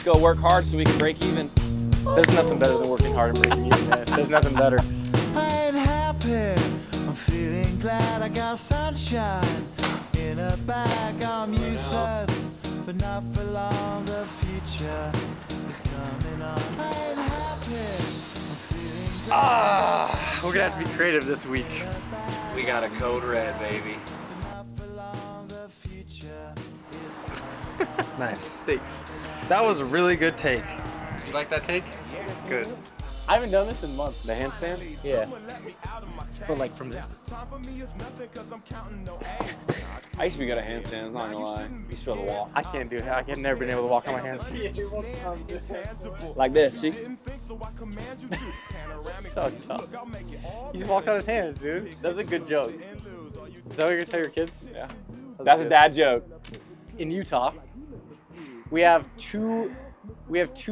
let's go work hard so we can break even. There's nothing better than working hard and breaking even, man. There's nothing better. I ain't happy. I'm feeling glad I got sunshine in a bag. I'm useless, but not for long. The future is coming on. I ain't happy. I'm feeling glad. We're gonna have to be creative this week. We got a code red, baby. not for long. The future is coming. Nice. Thanks. That was a really good take. Did you like that take? Good. I haven't done this in months. The handstand? Yeah. But like from this. I used to be good at handstands, not gonna lie. I used to be able to walk. I can't do it. I've never been able to walk on my hands. Like this, see? So tough. He just walked on his hands, dude. That's a good joke. Is that what you're gonna tell your kids? Yeah. That's a good. dad joke. In Utah, we have two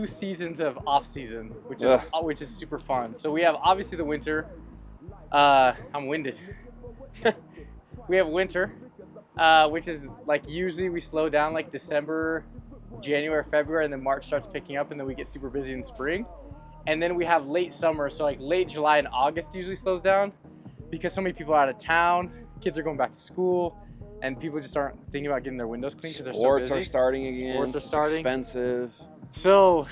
seasons of off season, which is super fun. So we have obviously the winter. I'm winded. We have winter, which is like usually we slow down like December, January, February, and then March starts picking up, and then we get super busy in spring. And then we have late summer, so like late July and August usually slows down because so many people are out of town, kids are going back to school, and people just aren't thinking about getting their windows cleaned because they're so busy. Sports are starting again. Sports are starting. It's expensive. So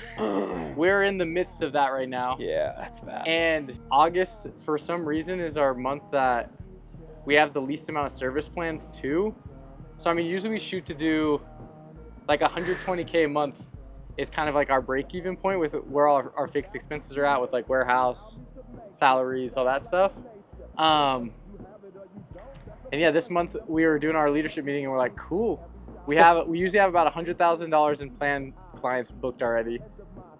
we're in the midst of that right now. Yeah, that's bad. And August, for some reason, is our month that we have the least amount of service plans too. So I mean, usually we shoot to do like 120K a month is kind of like our break-even point with where all our fixed expenses are at with like warehouse, salaries, all that stuff. And yeah, this month we were doing our leadership meeting and we're like, cool. We usually have about $100,000 in planned clients booked already,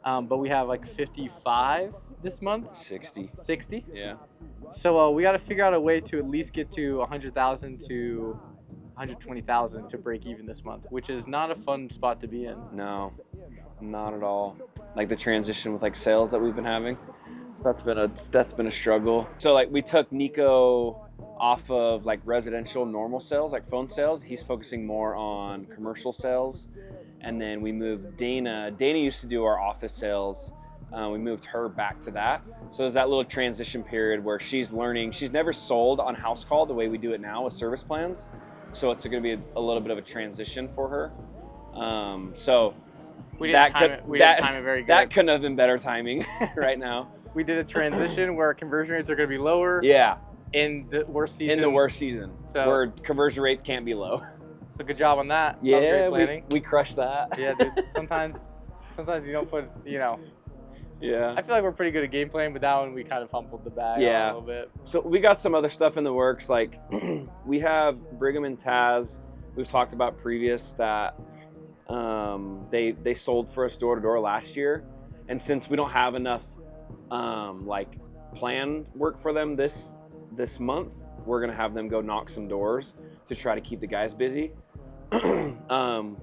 but we have like 55 this month. 60. 60. Yeah. So we got to figure out a way to at least get to 100,000 to 120,000 to break even this month, which is not a fun spot to be in. No, not at all. Like the transition with like sales that we've been having, so that's been a struggle. So like we took Nico off of like residential normal sales, like phone sales. He's focusing more on commercial sales. And then we moved Dana. Dana used to do our office sales. We moved her back to that. So there's that little transition period where she's learning. She's never sold on HouseCall the way we do it now with service plans. So it's going to be a little bit of a transition for her. So we didn't time it very good. That couldn't have been better timing right now. We did a transition where conversion rates are going to be lower. Yeah. In the worst season. In the worst season. So, where conversion rates can't be low. So good job on that. Yeah, that was great planning. We crushed that. Yeah, dude. Sometimes you don't put, Yeah. I feel like we're pretty good at game playing, but that one we kind of humbled the bag a little bit. So we got some other stuff in the works. Like we have Brigham and Taz. We've talked about previous that they sold for us door to door last year, and since we don't have enough like planned work for them this month, we're gonna have them go knock some doors to try to keep the guys busy.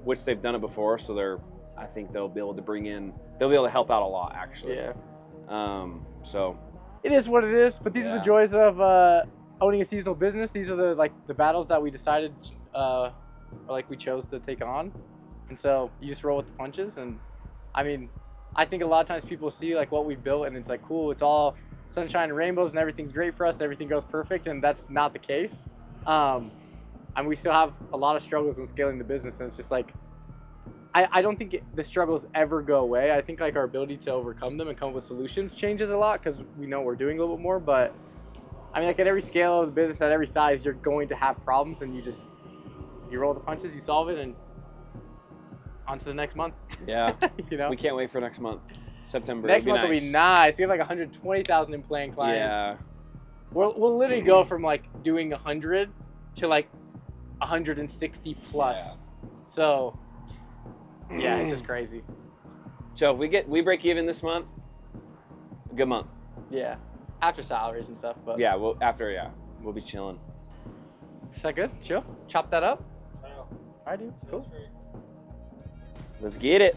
Which they've done it before, so I think they'll be able to help out a lot actually. Yeah. So it is what it is, but these are the joys of owning a seasonal business. These are the battles that we decided or like we chose to take on. And so you just roll with the punches. And I mean, I think a lot of times people see like what we've built and it's like, cool, it's all sunshine and rainbows and everything's great for us, and everything goes perfect, and that's not the case. And we still have a lot of struggles when scaling the business, and it's just like, I don't think the struggles ever go away. I think like our ability to overcome them and come up with solutions changes a lot because we know we're doing a little bit more. But I mean, like at every scale of the business, at every size, you're going to have problems, and you roll the punches, you solve it, and on to the next month. Yeah. We can't wait for next month. September. Next month will be nice. We have like 120,000 in playing clients. Yeah. We'll literally go from like doing 100 to like 160 plus. Yeah. So yeah, it's just crazy. Joe, if we break even this month, a good month. Yeah. After salaries and stuff, but yeah, we'll be chilling. Is that good? Chill? Chop that up? All right, dude. Cool. Let's get it.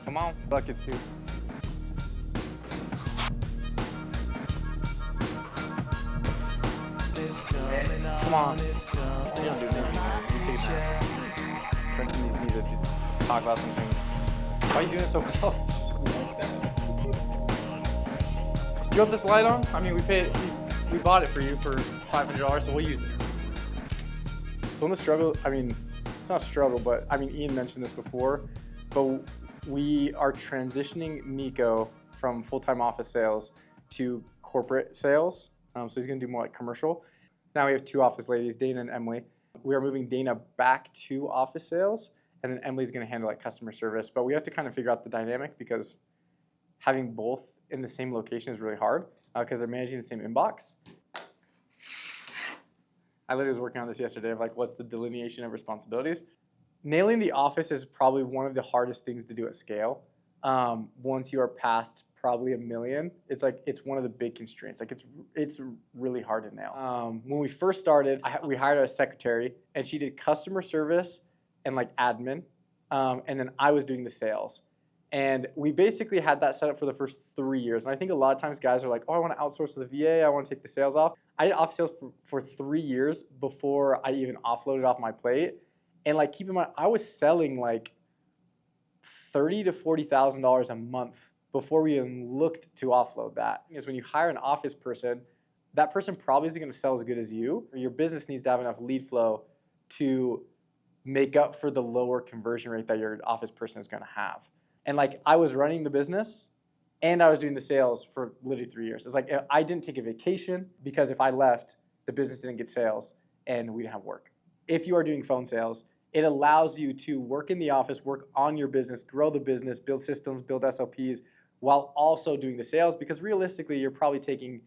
Come on. Buckets, dude. Come on. Brenton needs me to talk about some things. Why are you doing it so close? Do you want this light on? I mean, we bought it for you for $500, so we'll use it. So in the struggle, I mean, it's not a struggle, but I mean, Ian mentioned this before, but we are transitioning Nico from full-time office sales to corporate sales. So he's gonna do more like commercial. Now we have 2 office ladies, Dana and Emily. We are moving Dana back to office sales, and then Emily's gonna handle like customer service. But we have to kind of figure out the dynamic because having both in the same location is really hard because they're managing the same inbox. I literally was working on this yesterday of like, what's the delineation of responsibilities? Nailing the office is probably one of the hardest things to do at scale. Once you are past probably $1 million, it's one of the big constraints. Like it's really hard to nail. When we first started, we hired a secretary, and she did customer service and like admin, and then I was doing the sales. And we basically had that set up for the first 3 years. And I think a lot of times guys are like, oh, I want to outsource to the VA. I want to take the sales off. I did office sales for 3 years before I even offloaded off my plate. And like, keep in mind, I was selling like $30,000 to $40,000 a month before we even looked to offload that. Because when you hire an office person, that person probably isn't going to sell as good as you. Your business needs to have enough lead flow to make up for the lower conversion rate that your office person is going to have. And like, I was running the business and I was doing the sales for literally 3 years. It's like, I didn't take a vacation because if I left, the business didn't get sales and we didn't have work. If you are doing phone sales, it allows you to work in the office, work on your business, grow the business, build systems, build SOPs, while also doing the sales, because realistically, you're probably taking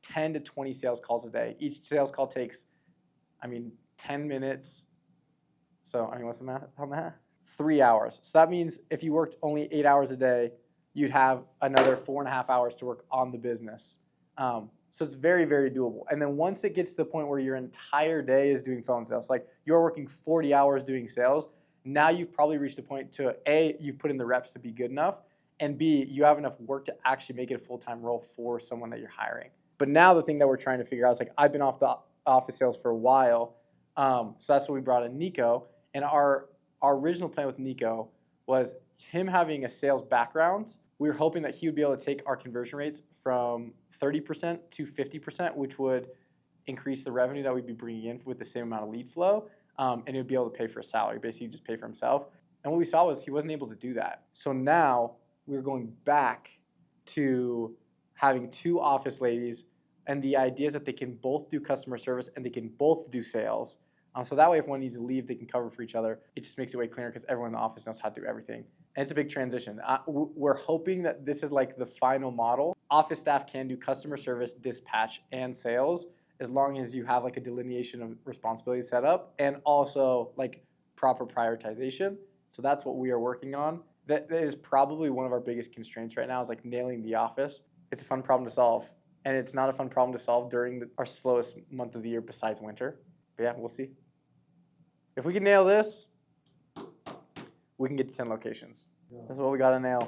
10 to 20 sales calls a day. Each sales call takes, 10 minutes. So, what's the math on that? 3 hours. So that means if you worked only 8 hours a day, you'd have another 4.5 hours to work on the business. So it's very, very doable. And then once it gets to the point where your entire day is doing phone sales, like you're working 40 hours doing sales, now you've probably reached a point to A, you've put in the reps to be good enough, and B, you have enough work to actually make it a full-time role for someone that you're hiring. But now the thing that we're trying to figure out is like, I've been off the office sales for a while, so that's what we brought in Nico. And our original plan with Nico was him having a sales background. We were hoping that he would be able to take our conversion rates from 30% to 50%, which would increase the revenue that we'd be bringing in with the same amount of lead flow, and he would be able to pay for a salary, basically just pay for himself. And what we saw was he wasn't able to do that. So now we're going back to having 2 office ladies, and the idea is that they can both do customer service and they can both do sales. So that way, if one needs to leave, they can cover for each other. It just makes it way clearer because everyone in the office knows how to do everything. And it's a big transition. We're hoping that this is like the final model. Office staff can do customer service, dispatch, and sales as long as you have like a delineation of responsibilities set up and also like proper prioritization. So that's what we are working on. That is probably one of our biggest constraints right now is like nailing the office. It's a fun problem to solve. And it's not a fun problem to solve during our slowest month of the year besides winter. But yeah, we'll see. If we can nail this, we can get to 10 locations. That's what we got to nail.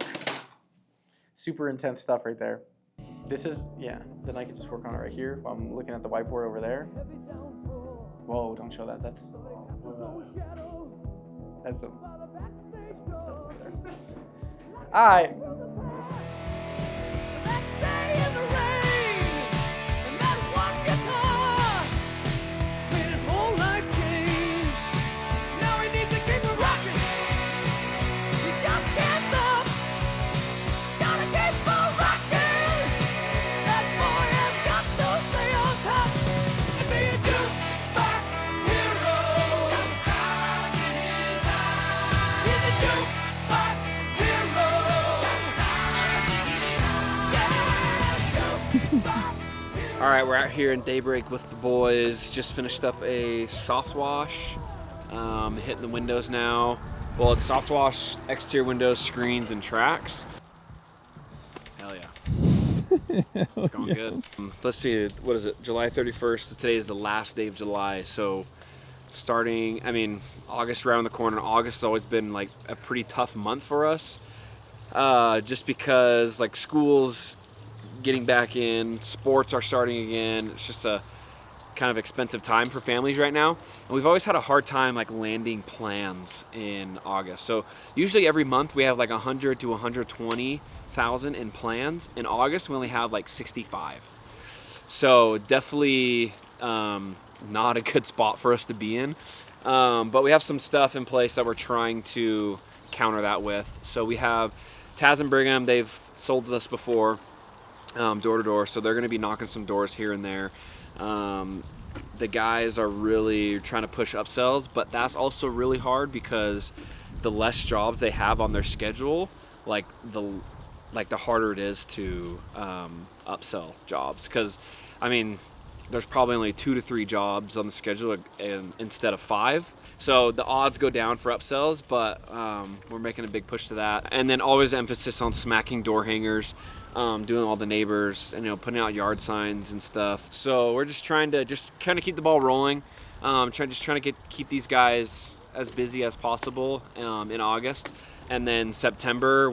Super intense stuff right there. This is, yeah, then I can just work on it right here while I'm looking at the whiteboard over there. Whoa, don't show that. That's some good stuff over there. All right. All right, we're out here in Daybreak with the boys. Just finished up a soft wash, hitting the windows now. Well, it's soft wash, exterior windows, screens, and tracks. Hell yeah. It's going good. Let's see, what is it? July 31st. Today is the last day of July. So starting, August around the corner. August has always been like a pretty tough month for us. Just because like schools getting back in, sports are starting again. It's just kind of expensive time for families right now, and we've always had a hard time like landing plans in August. So usually every month we have like 100 to 120,000 in plans. In August we only have like 65. So definitely not a good spot for us to be in, but we have some stuff in place that we're trying to counter that with. So we have Taz and Brigham, they've sold to us before, door to door, so they're going to be knocking some doors here and there. The guys are really trying to push upsells, but that's also really hard because the less jobs they have on their schedule, like the harder it is to upsell jobs. Because I mean, there's probably only 2 to 3 jobs on the schedule instead of 5. So the odds go down for upsells, but we're making a big push to that. And then always emphasis on smacking door hangers, doing all the neighbors, and putting out yard signs and stuff. So we're just trying to kind of keep the ball rolling. Trying to keep these guys as busy as possible in August, and then September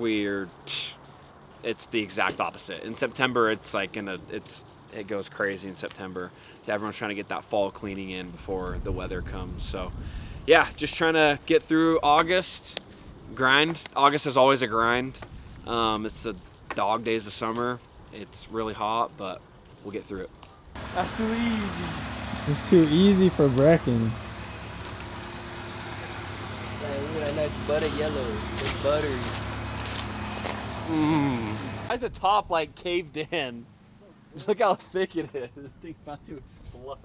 it's the exact opposite. In September it's like it goes crazy in September. Everyone's trying to get that fall cleaning in before the weather comes. So yeah, just trying to get through August. Grind. August is always a grind. It's the dog days of summer. It's really hot, but we'll get through it. That's too easy. It's too easy for Brecken. Look at that nice butter yellow. It's buttery. Why is the top like caved in? Look how thick it is. This thing's about to explode.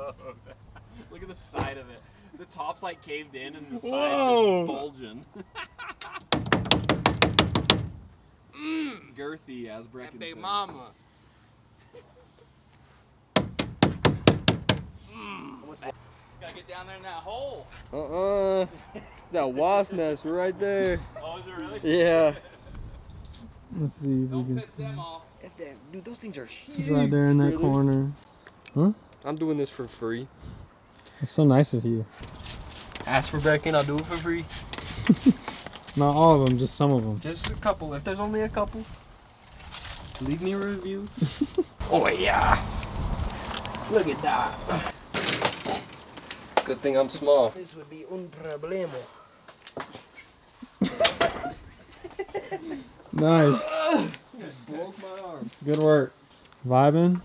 Look at the side of it. The top's like caved in and the sides is bulging. Girthy as Brecken Big says. mama. Gotta get down there in that hole. It's that wasp nest right there. Oh, is it really? Yeah. Let's see if we Don't can piss see. them off. Dude, those things are It's huge. right there in that corner. Huh? I'm doing this for free. That's so nice of you. Ask for Brecken, I'll do it for free. Not all of them, just some of them. Just a couple. If there's only a couple, leave me a review. Oh yeah. Look at that. Good thing I'm small. This would be un problema. Nice. Broke my arm. Good work. Vibing?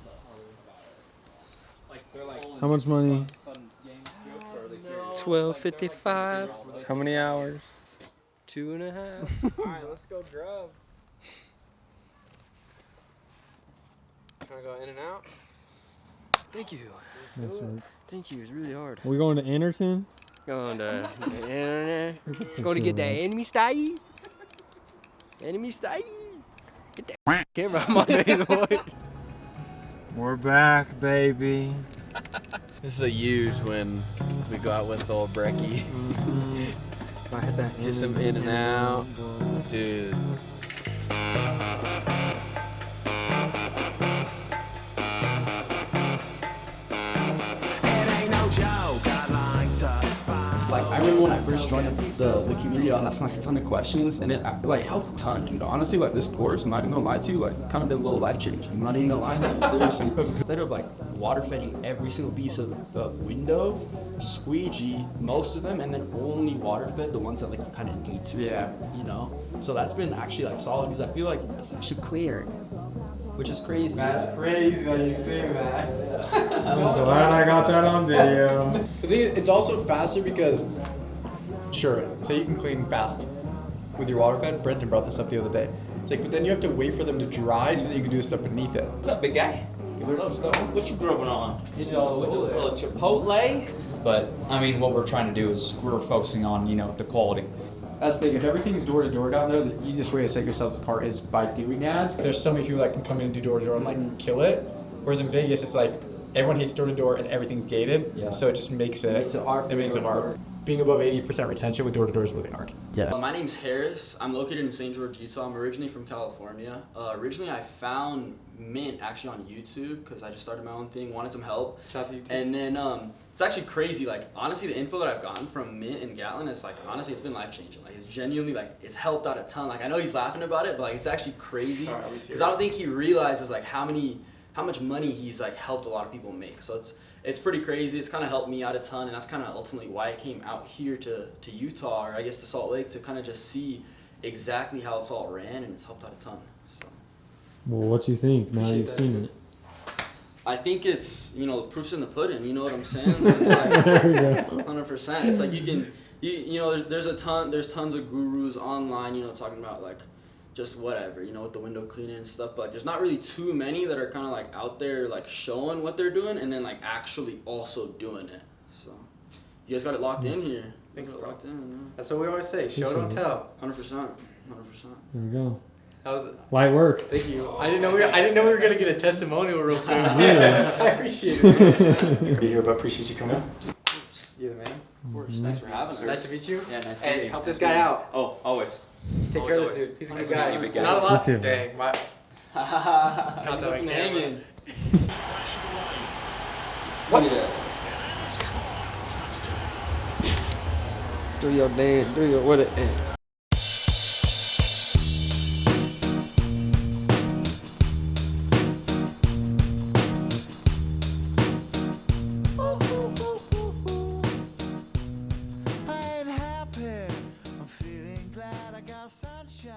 How much money? $12.55. How many hours? 2.5. Alright, let's go grub. Trying to go in and out. Thank you. That's right. Thank you. It's really hard. We going to Enterton? Going to going to get that enemy style. Enemy style. Get that camera out my face, boy. We're back, baby. This is a use when we go out with old Brecky. I hit that Get some in and out. Dude. Like, I remember when I first joined the community, I was asking like a ton of questions, and it like helped a ton, dude. Honestly, like this course, I'm not even gonna lie to you, like kind of been a little life changing. I'm not even gonna lie to you, seriously. Instead of like water fetting every single piece of the window, squeegee most of them, and then only water fed the ones that like you kind of need to. Yeah. You know. So that's been actually like solid because I feel like it's actually clear, which is crazy. That's crazy that you're saying that. I'm glad I got that on video. The thing is, it's also faster because, sure, say you can clean fast with your water fed. Brenton brought this up the other day. It's like, but then you have to wait for them to dry so that you can do the stuff beneath it. What's up, big guy? You learn some stuff. What you grubbing on? You know, a little Chipotle? But, I mean, what we're trying to do is we're focusing on, you know, the quality. That's the thing. If everything's door to door down there, the easiest way to set yourself apart is by doing ads. There's so many people that can come in and do door to door and like kill it. Whereas in Vegas, it's like everyone hates door to door and everything's gated. Yeah. So it just makes it. Makes it hard. It makes it hard. Being above 80% retention with door to door is really hard. Yeah. My name's Harris. I'm located in St. George, Utah. I'm originally from California. Originally, I found Mint actually on YouTube because I just started my own thing, wanted some help. Shout out to you too. And then it's actually crazy. Like, honestly, the info that I've gotten from Mint and Gatlin is like, honestly, it's been life changing. Like, it's genuinely like, it's helped out a ton. Like, I know he's laughing about it, but like, it's actually crazy because I don't think he realizes like how much money he's like helped a lot of people make. So it's pretty crazy. It's kind of helped me out a ton, and that's kind of ultimately why I came out here to Utah, or I guess to Salt Lake, to kind of just see exactly how it's all ran, and it's helped out a ton. So. Well, what you think now Appreciate you've that. seen it? I think it's, you know, the proof's in the pudding, you know what I'm saying? So it's like There we go. 100%. It's like you know, there's tons of gurus online, you know, talking about like just whatever, you know, with the window cleaning and stuff, but like, there's not really too many that are kind of like out there like showing what they're doing and then like actually also doing it. So you guys got it locked in here. Thanks, bro. Locked in. That's what we always say. Show, don't tell. 100%. 100%. There we go. That was it. Light work. Thank you. I didn't know we were gonna get a testimonial real quick. Yeah. I appreciate it. Be here, but appreciate you coming. You're the man. Of course. Thanks for having us. Nice to meet you. Yeah, nice to Hey, meet you. help this guy out. Oh, always. Take care of this dude. He's a good Nice to meet guy. you, big guy. Not a lot. Let's see him. Dang. My, Got that hanging. What? Do your dance, do your what it. I ain't happy. I'm feeling glad I got sunshine.